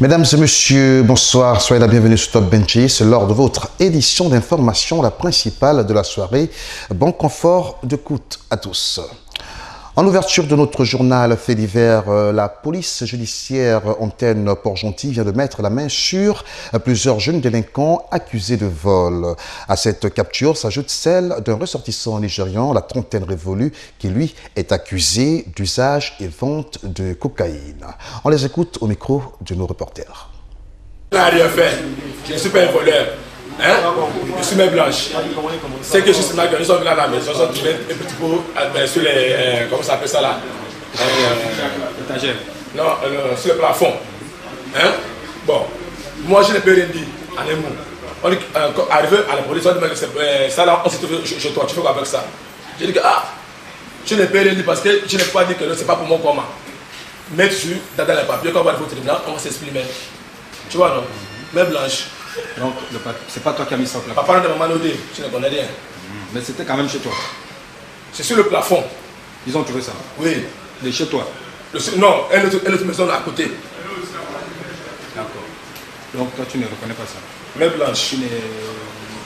Mesdames et messieurs, bonsoir, soyez la bienvenue sur Top Benji. C'est lors de votre édition d'information, la principale de la soirée. Bon confort d'écoute à tous. En ouverture de notre journal fait divers, la police judiciaire antenne Port-Gentil vient de mettre la main sur plusieurs jeunes délinquants accusés de vol. À cette capture s'ajoute celle d'un ressortissant nigérian, la trentaine révolue, qui lui est accusé d'usage et vente de cocaïne. On les écoute au micro de nos reporters. Je n'ai rien fait, je ne suis pas un voleur. Hein? Je suis main blanche. C'est que je suis main blanche. Ils sont venus à la maison, ils ont trouvé un petit pot sur les. Comment ça s'appelle ça là? Étagère. Non, sur le plafond. Hein? Bon, moi je n'ai pas rien dit en un mot. Arrivé à la police, on dit que ça là, on s'est trouvé chez toi, tu fais quoi avec ça? J'ai dit que je n'ai pas rien dit parce que je n'ai pas dit que ce n'est pas pour mon coma. Mettre sur, dans les papiers, quand on va aller au tribunal, on va s'exprimer. Tu vois non? Main blanche. Donc, c'est pas toi qui as mis ça au plafond? Papa de maman Nodé, je ne connais rien. Mais c'était quand même chez toi? C'est sur le plafond. Ils ont trouvé ça? Oui. De chez toi? Non, une autre maison là à côté. D'accord. Donc toi tu ne reconnais pas ça? Main blanche.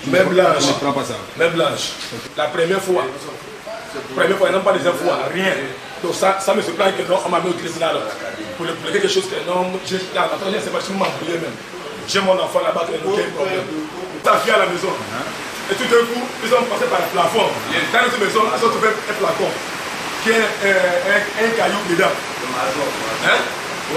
Main blanche. Tu ne prends pas ça? Main blanche. La première fois, non pas deuxième fois, rien. Donc ça me surprend que non, on m'a mis au tribunal. Pour quelque chose que non, je ne sais pas si je m'embrouillais même. J'ai mon enfant là-bas qui a un problème. Ça vient à la maison. Et tout d'un coup, ils ont passé par le plafond. Dans notre maison, ils ont trouvé un flacon qui a un caillou dedans. Hein?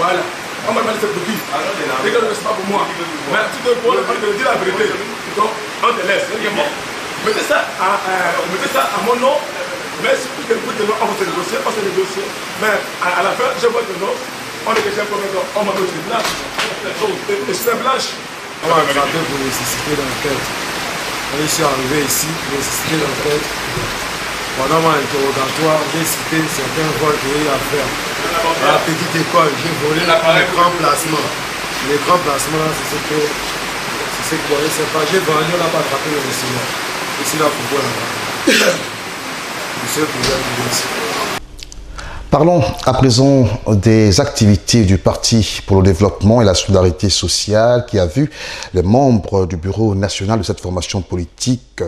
Voilà. On m'a demandé c'est pour qui? C'est que c'est pas pour moi. Mais tout d'un coup, on a dit la vérité. Donc, on te laisse. Mettez ça à mon nom. Mais si vous écoutez, on va se négocier. Mais à la fin, je vois que non. On est déjà comme on m'a donné une blanche. Et c'est blanche. On m'a attrapé pour nécessité d'enquête. Quand je suis arrivé ici, nécessité d'enquête. Pendant mon interrogatoire, j'ai cité certains vols que j'ai eu à faire. À la petite école, j'ai volé l'écran placement. L'écran placement, c'est ce que je ne sais pas. J'ai vendu, on n'a pas attrapé le restaurant. Ici, là, pour voir là-bas. Monsieur le président. Parlons à présent des activités du Parti pour le développement et la solidarité sociale qui a vu les membres du bureau national de cette formation politique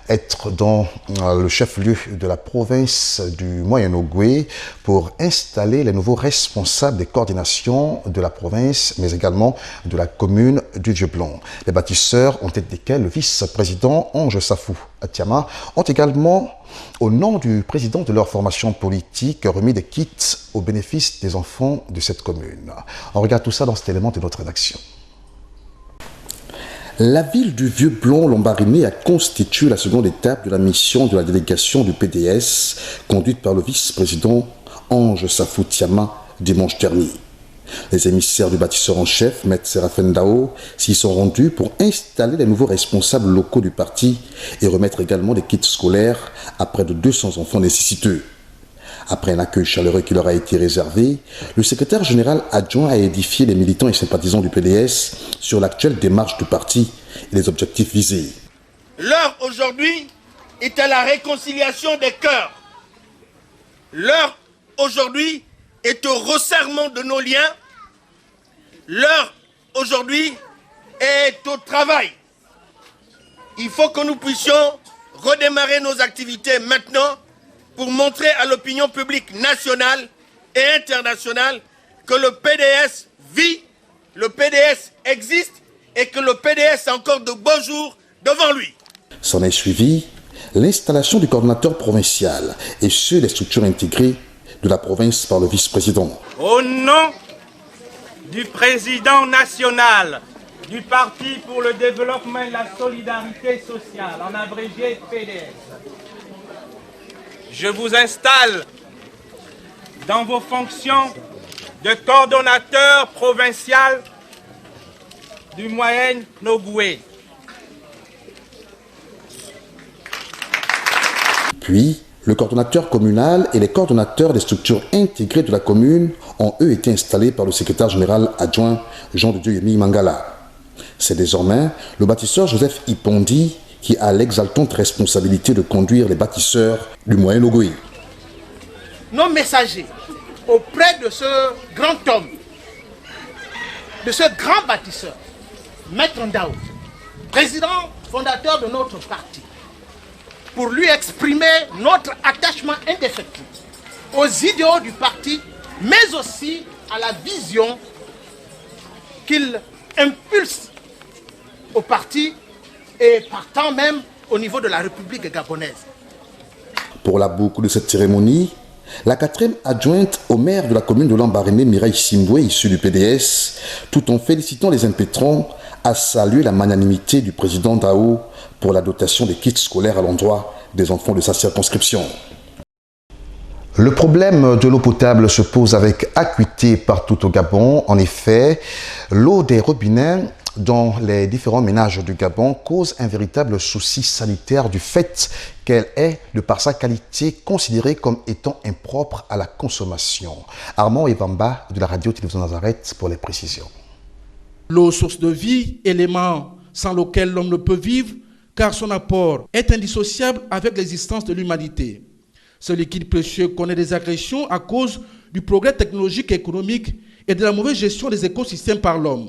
être dans le chef-lieu de la province du Moyen-Ogooué pour installer les nouveaux responsables des coordinations de la province, mais également de la commune du Vieux-Blanc. Les bâtisseurs, en tête desquels le vice-président Ange Safou Atiama, ont également, au nom du président de leur formation politique, remis des kits au bénéfice des enfants de cette commune. On regarde tout ça dans cet élément de notre rédaction. La ville du Vieux-Blanc Lombardini a constitué la seconde étape de la mission de la délégation du PDS, conduite par le vice-président Ange Safou Atiama dimanche dernier. Les émissaires du bâtisseur en chef, M. Séraphin Dao, s'y sont rendus pour installer les nouveaux responsables locaux du parti et remettre également des kits scolaires à près de 200 enfants nécessiteux. Après un accueil chaleureux qui leur a été réservé, le secrétaire général adjoint a édifié les militants et sympathisants du PDS sur l'actuelle démarche du parti et les objectifs visés. L'heure aujourd'hui est à la réconciliation des cœurs. L'heure aujourd'hui est au resserrement de nos liens. L'heure aujourd'hui est au travail. Il faut que nous puissions redémarrer nos activités maintenant pour montrer à l'opinion publique nationale et internationale que le PDS vit, le PDS existe et que le PDS a encore de beaux jours devant lui. S'en est suivi l'installation du coordonnateur provincial et ceux des structures intégrées de la province par le vice-président. Au nom du président national du Parti pour le développement et la solidarité sociale, en abrégé PDS, je vous installe dans vos fonctions de coordonnateur provincial du Moyen-Ogooué. Puis, le coordonnateur communal et les coordonnateurs des structures intégrées de la commune ont eux été installés par le secrétaire général adjoint Jean de Dieu Yemi Mangala. C'est désormais le bâtisseur Joseph Ipondi qui a l'exaltante responsabilité de conduire les bâtisseurs du Moyen-Ogooué. Nos messagers auprès de ce grand homme de ce grand bâtisseur, Maître Ndao, président fondateur de notre parti, pour lui exprimer notre attachement indéfectible aux idéaux du parti, mais aussi à la vision qu'il impulse au parti et partant même au niveau de la République gabonaise. Pour la boucle de cette cérémonie, la 4e adjointe au maire de la commune de Lambaréné, Mireille Simboué, issue du PDS, tout en félicitant les impétrants, a salué la magnanimité du président Ndao pour la dotation des kits scolaires à l'endroit des enfants de sa circonscription. Le problème de l'eau potable se pose avec acuité partout au Gabon. En effet, l'eau des robinets dans les différents ménages du Gabon cause un véritable souci sanitaire du fait qu'elle est, de par sa qualité, considérée comme étant impropre à la consommation. Armand Ebamba de la radio-télévision Nazareth pour les précisions. L'eau, source de vie, élément sans lequel l'homme ne peut vivre, car son apport est indissociable avec l'existence de l'humanité. Ce liquide précieux connaît des agressions à cause du progrès technologique et économique et de la mauvaise gestion des écosystèmes par l'homme.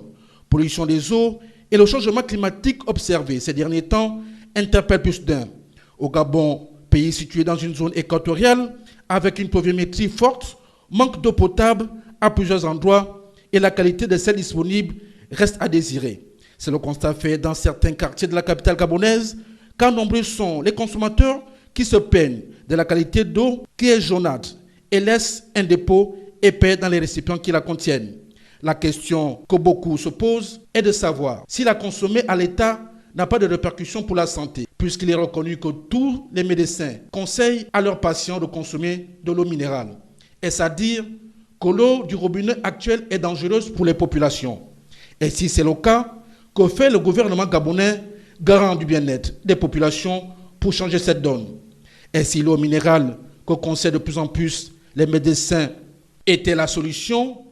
Pollution des eaux et le changement climatique observé ces derniers temps interpellent plus d'un. Au Gabon, pays situé dans une zone équatoriale avec une pluviométrie forte, manque d'eau potable à plusieurs endroits et la qualité des celles disponibles reste à désirer. C'est le constat fait dans certains quartiers de la capitale gabonaise, car nombreux sont les consommateurs qui se peignent de la qualité d'eau qui est jaunâtre et laisse un dépôt épais dans les récipients qui la contiennent. La question que beaucoup se posent est de savoir si la consommer à l'état n'a pas de répercussions pour la santé, puisqu'il est reconnu que tous les médecins conseillent à leurs patients de consommer de l'eau minérale. Est-ce à dire que l'eau du robinet actuel est dangereuse pour les populations? Et si c'est le cas, que fait le gouvernement gabonais, garant du bien-être des populations, pour changer cette donne? Et si l'eau minérale que conseillent de plus en plus les médecins était la solution,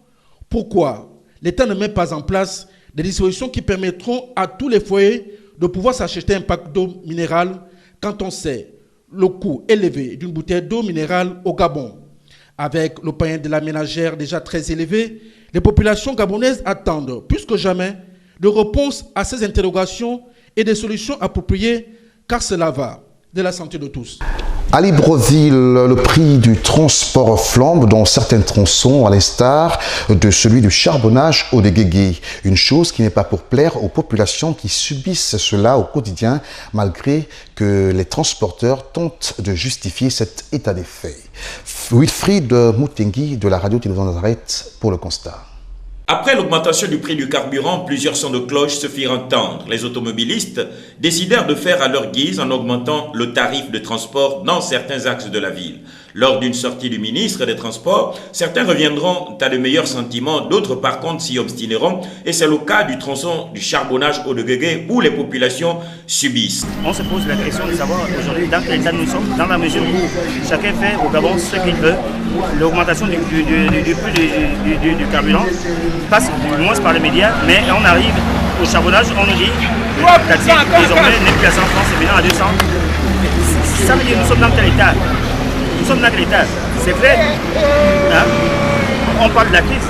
pourquoi l'État ne met pas en place des dispositions qui permettront à tous les foyers de pouvoir s'acheter un pack d'eau minérale quand on sait le coût élevé d'une bouteille d'eau minérale au Gabon? Avec le pain de la ménagère déjà très élevé, les populations gabonaises attendent plus que jamais de réponses à ces interrogations et des solutions appropriées, car cela va de la santé de tous. À Libreville, le prix du transport flambe dans certains tronçons, à l'instar de celui du charbonnage au Déguégué. Une chose qui n'est pas pour plaire aux populations qui subissent cela au quotidien, malgré que les transporteurs tentent de justifier cet état des faits. Wilfried Moutengi de la radio-télévision Nazareth pour le constat. Après l'augmentation du prix du carburant, plusieurs sons de cloche se firent entendre. Les automobilistes décidèrent de faire à leur guise en augmentant le tarif de transport dans certains axes de la ville. Lors d'une sortie du ministre des Transports, certains reviendront à de meilleurs sentiments, d'autres par contre s'y obstineront, et c'est le cas du tronçon du charbonnage au Déguégué où les populations subissent. On se pose la question de savoir aujourd'hui dans quel état nous sommes, dans la mesure où chacun fait au Gabon ce qu'il veut. L'augmentation du prix du carburant passe du moins par les médias, mais on arrive au charbonnage, on nous dit le taxi désormais n'est plus à 100 francs, c'est maintenant à 200. Ça veut dire que nous sommes dans quel état? Nous sommes dans quel état? C'est vrai, hein? On parle de la crise.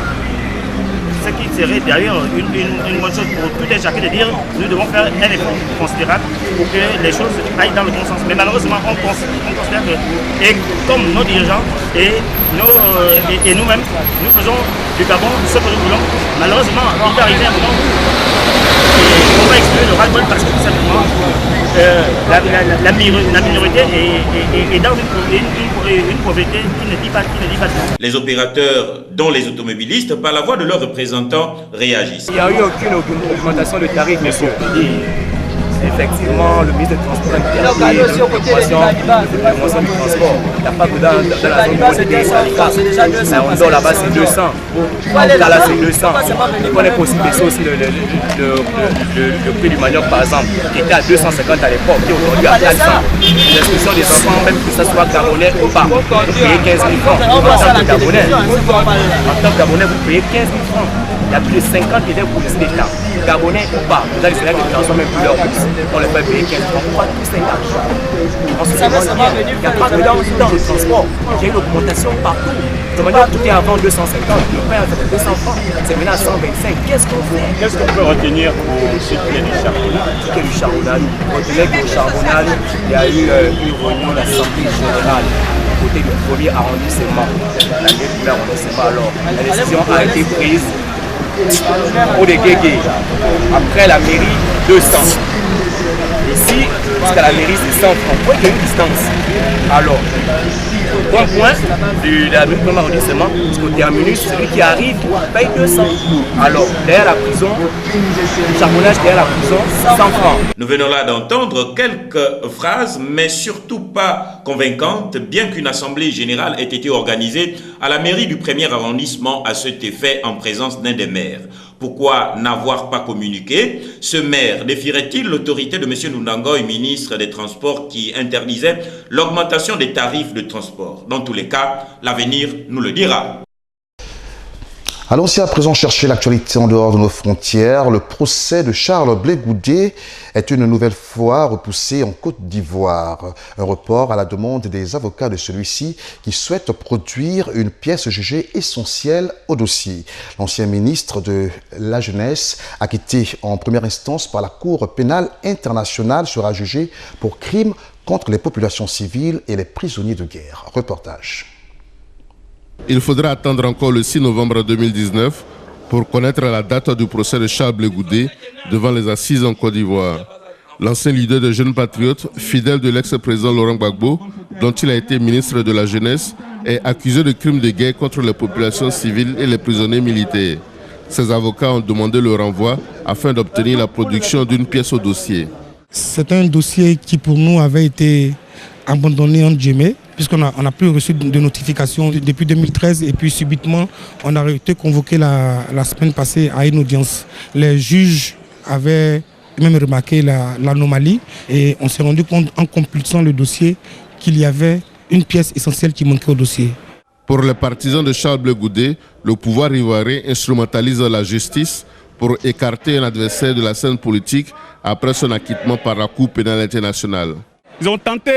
Ce qui serait d'ailleurs une bonne chose pour tout et chacun de dire nous devons faire un effort considérable pour que les choses aillent dans le bon sens. Mais malheureusement, on considère que, et comme nos dirigeants et nous-mêmes, nous faisons du Gabon ce que nous voulons. Malheureusement, il va arriver un moment où on va exprimer le ras-le-bol parce que tout simplement la minorité est dans une pauvreté qui ne dit pas tout. Les opérateurs, dont les automobilistes, par la voix de leurs représentants, réagissent. Il n'y a eu aucune augmentation de tarif, monsieur. Effectivement, le ministre des Transports a dit l'augmentation du transport. Il n'y a pas que dans la zone de on dort là-bas, c'est 200. Là, c'est 200. Il connaît possible baisser aussi le prix du manioc, par exemple, qui était à 250 à l'époque, qui est aujourd'hui à 400. L'inscription des enfants, même que ce soit gabonais ou pas, vous payez 15 000 francs. En tant que gabonais, vous payez 15 000 francs. Il y a plus de 50 élèves policiers d'État, gabonais ou pas. Déjà, les Sénégalais qui ne transforment même plus leur bourse. On les fait payer 15 francs. Pourquoi tout cet argent? Il n'y a pas de dans le transport. Il y a une augmentation partout. De manière coûtait avant 250, le prix a fait 200 francs, c'est maintenant 125. Qu'est-ce qu'on fait? Qu'est-ce qu'on peut retenir pour ce qui est du charbonnage? Ce qui est du charbonnage, retenez qu'au charbonnage, il y a eu une réunion de l'Assemblée générale côté du premier arrondissement. La guerre de l'arrondissement, alors, la décision a été prise pour les guégués. Après la mairie, 200. Ici, jusqu'à la mairie, c'est 100 francs. Vous voyez qu'il y a une distance. Alors, point de la mairie de l'arrondissement, jusqu'au terminus, celui qui arrive paye 200. Alors, derrière la prison, le charbonnage derrière la prison, 100 francs. Nous venons là d'entendre quelques phrases, mais surtout pas convaincantes, bien qu'une assemblée générale ait été organisée à la mairie du 1er arrondissement à cet effet en présence d'un des maires. Pourquoi n'avoir pas communiqué? Ce maire défierait-il l'autorité de M. Nundangoy, ministre des Transports, qui interdisait l'augmentation des tarifs de transport? Dans tous les cas, l'avenir nous le dira. Allons-y à présent chercher l'actualité en dehors de nos frontières. Le procès de Charles Blé Goudé est une nouvelle fois repoussé en Côte d'Ivoire. Un report à la demande des avocats de celui-ci qui souhaitent produire une pièce jugée essentielle au dossier. L'ancien ministre de la Jeunesse, acquitté en première instance par la Cour pénale internationale, sera jugé pour crimes contre les populations civiles et les prisonniers de guerre. Reportage. Il faudra attendre encore le 6 novembre 2019 pour connaître la date du procès de Charles Blé Goudé devant les assises en Côte d'Ivoire. L'ancien leader de Jeunes Patriotes, fidèle de l'ex-président Laurent Gbagbo, dont il a été ministre de la Jeunesse, est accusé de crimes de guerre contre les populations civiles et les prisonniers militaires. Ses avocats ont demandé le renvoi afin d'obtenir la production d'une pièce au dossier. C'est un dossier qui pour nous avait été abandonné en guillemets, puisqu'on n'a plus reçu de notification depuis 2013 et puis subitement on a été convoqué la semaine passée à une audience. Les juges avaient même remarqué l'anomalie et on s'est rendu compte en compulsant le dossier qu'il y avait une pièce essentielle qui manquait au dossier. Pour les partisans de Charles Blé Goudé, le pouvoir ivoirien instrumentalise la justice pour écarter un adversaire de la scène politique après son acquittement par la Cour pénale internationale. Ils ont tenté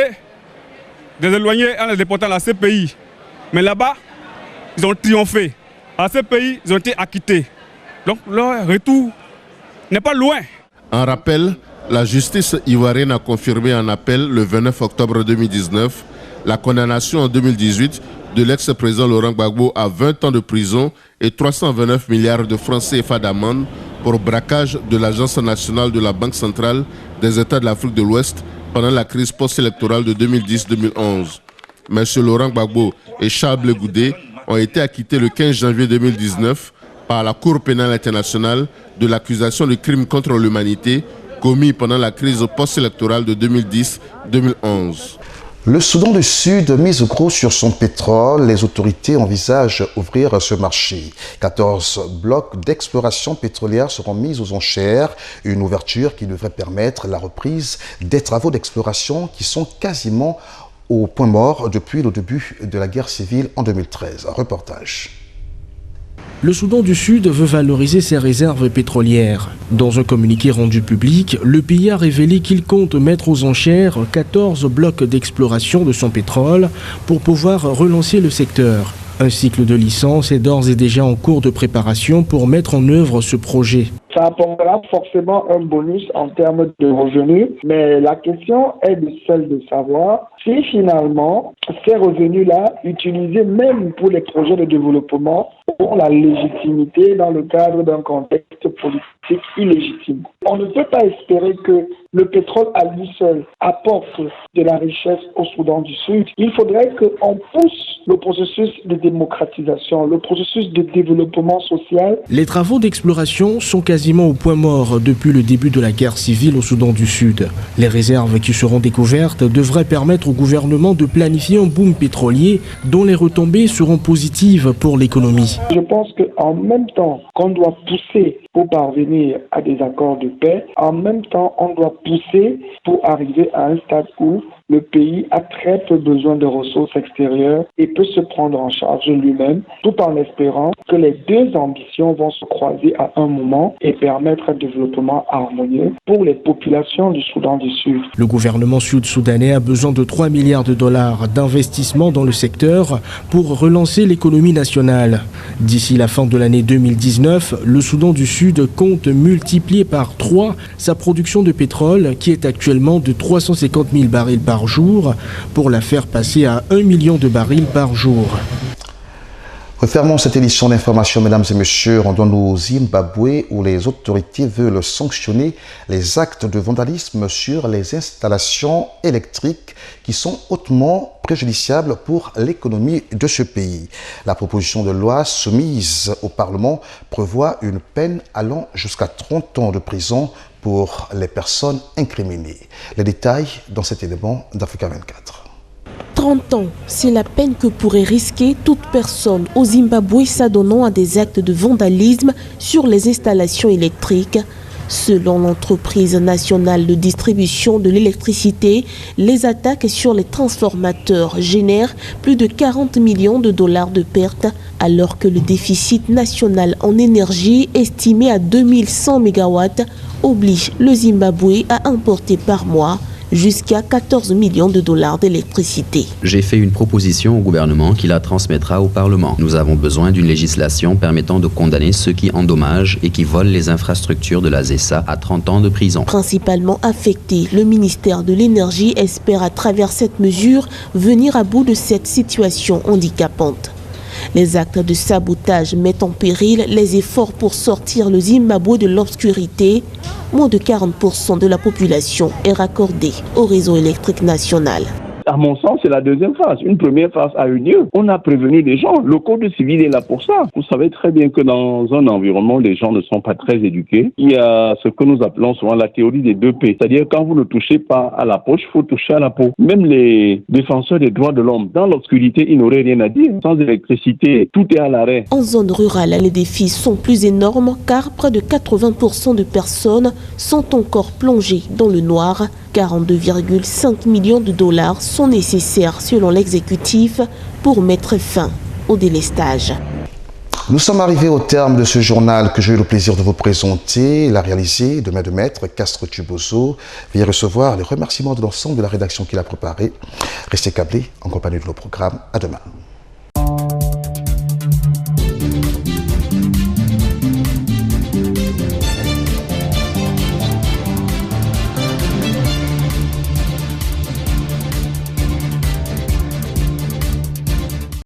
de les éloigner en les déportant à la CPI. Mais là-bas, ils ont triomphé. À la CPI, ils ont été acquittés. Donc leur retour n'est pas loin. En rappel, la justice ivoirienne a confirmé en appel le 29 octobre 2019 la condamnation en 2018 de l'ex-président Laurent Gbagbo à 20 ans de prison et 329 milliards de francs CFA d'amende pour braquage de l'Agence nationale de la Banque centrale des États de l'Afrique de l'Ouest pendant la crise post-électorale de 2010-2011. M. Laurent Gbagbo et Charles Blé Goudé ont été acquittés le 15 janvier 2019 par la Cour pénale internationale de l'accusation de crimes contre l'humanité commis pendant la crise post-électorale de 2010-2011. Le Soudan du Sud mise gros sur son pétrole. Les autorités envisagent ouvrir ce marché. 14 blocs d'exploration pétrolière seront mis aux enchères. Une ouverture qui devrait permettre la reprise des travaux d'exploration qui sont quasiment au point mort depuis le début de la guerre civile en 2013. Reportage. Le Soudan du Sud veut valoriser ses réserves pétrolières. Dans un communiqué rendu public, le pays a révélé qu'il compte mettre aux enchères 14 blocs d'exploration de son pétrole pour pouvoir relancer le secteur. Un cycle de licence est d'ores et déjà en cours de préparation pour mettre en œuvre ce projet. Ça apportera forcément un bonus en termes de revenus, mais la question est celle de savoir si finalement ces revenus-là, utilisés même pour les projets de développement, ont la légitimité dans le cadre d'un contexte politique illégitime. On ne peut pas espérer que le pétrole à lui seul apporte de la richesse au Soudan du Sud. Il faudrait qu'on pousse le processus de démocratisation, le processus de développement social. Les travaux d'exploration sont quasiment au point mort depuis le début de la guerre civile au Soudan du Sud. Les réserves qui seront découvertes devraient permettre au gouvernement de planifier un boom pétrolier dont les retombées seront positives pour l'économie. Je pense qu'en même temps qu'on doit pousser pour parvenir à des accords de paix, en même temps on doit pousser pour arriver à un stade où le pays a très peu besoin de ressources extérieures et peut se prendre en charge lui-même, tout en espérant que les deux ambitions vont se croiser à un moment et permettre un développement harmonieux pour les populations du Soudan du Sud. Le gouvernement sud-soudanais a besoin de 3 milliards de dollars d'investissement dans le secteur pour relancer l'économie nationale. D'ici la fin de l'année 2019, le Soudan du Sud compte multiplier par 3 sa production de pétrole qui est actuellement de 350 000 barils par jour pour la faire passer à 1 million de barils par jour. Refermons cette édition d'information, mesdames et messieurs, rendons-nous au Zimbabwe où les autorités veulent sanctionner les actes de vandalisme sur les installations électriques qui sont hautement préjudiciables pour l'économie de ce pays. La proposition de loi soumise au Parlement prévoit une peine allant jusqu'à 30 ans de prison pour les personnes incriminées. Les détails dans cet élément d'Africa 24. 30 ans, c'est la peine que pourrait risquer toute personne au Zimbabwe s'adonnant à des actes de vandalisme sur les installations électriques. Selon l'entreprise nationale de distribution de l'électricité, les attaques sur les transformateurs génèrent plus de 40 millions de dollars de pertes, alors que le déficit national en énergie estimé à 2100 MW oblige le Zimbabwe à importer par mois jusqu'à 14 millions de dollars d'électricité. J'ai fait une proposition au gouvernement qui la transmettra au Parlement. Nous avons besoin d'une législation permettant de condamner ceux qui endommagent et qui volent les infrastructures de la ZESA à 30 ans de prison. Principalement affecté, le ministère de l'Énergie espère à travers cette mesure venir à bout de cette situation handicapante. Les actes de sabotage mettent en péril les efforts pour sortir le Zimbabwe de l'obscurité. Moins de 40% de la population est raccordée au réseau électrique national. À mon sens, c'est la deuxième phase. Une première phase a eu lieu. On a prévenu les gens. Le code civil est là pour ça. Vous savez très bien que dans un environnement où les gens ne sont pas très éduqués, il y a ce que nous appelons souvent la théorie des 2 P. C'est-à-dire quand vous ne touchez pas à la poche, il faut toucher à la peau. Même les défenseurs des droits de l'homme, dans l'obscurité, ils n'auraient rien à dire. Sans électricité, tout est à l'arrêt. En zone rurale, les défis sont plus énormes car près de 80% de personnes sont encore plongées dans le noir. 42,5 millions de dollars sont nécessaires selon l'exécutif pour mettre fin au délestage. Nous sommes arrivés au terme de ce journal que j'ai eu le plaisir de vous présenter. Il a réalisé de main de maître Castro Tuboso. Veuillez recevoir les remerciements de l'ensemble de la rédaction qu'il a préparée. Restez câblés en compagnie de nos programmes. À demain.